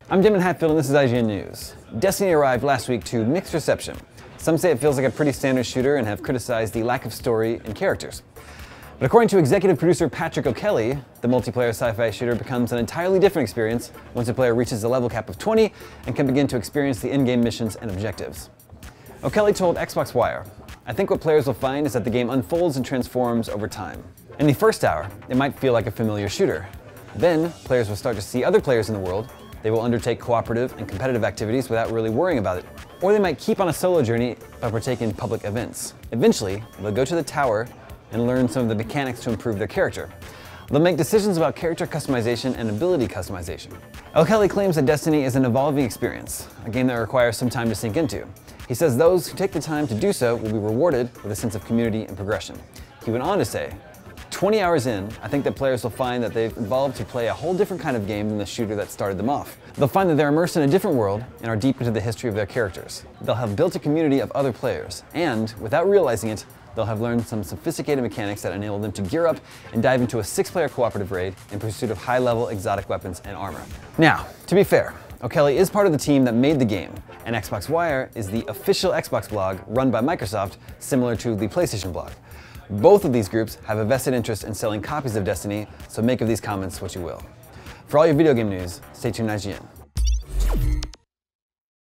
I'm Jim Hatfield and this is ign-news. Destiny arrived last week to mixed reception. Some say it feels like a pretty standard shooter and have criticized the lack of story and characters. But according to executive producer Patrick O'Kelly, the multiplayer sci-fi shooter becomes an entirely different experience once a player reaches the level cap of 20 and can begin to experience the in-game missions and objectives. O'Kelly told Xbox Wire, "I think what players will find is that the game unfolds and transforms over time. In the first hour, it might feel like a familiar shooter. Then, players will start to see other players in the world. They will undertake cooperative and competitive activities without really worrying about it. Or they might keep on a solo journey but partake in public events. Eventually, they'll go to the tower and learn some of the mechanics to improve their character. They'll make decisions about character customization and ability customization." O'Kelly claims that Destiny is an evolving experience, a game that requires some time to sink into. He says those who take the time to do so will be rewarded with a sense of community and progression. He went on to say, 20 hours in, I think that players will find that they've evolved to play a whole different kind of game than the shooter that started them off. They'll find that they're immersed in a different world and are deep into the history of their characters. They'll have built a community of other players, and, without realizing it, they'll have learned some sophisticated mechanics that enable them to gear up and dive into a 6-player cooperative raid in pursuit of high-level exotic weapons and armor. Now, to be fair, O'Kelly is part of the team that made the game, and Xbox Wire is the official Xbox blog run by Microsoft, similar to the PlayStation blog. Both of these groups have a vested interest in selling copies of Destiny, so make of these comments what you will. For all your video game news, stay tuned to IGN.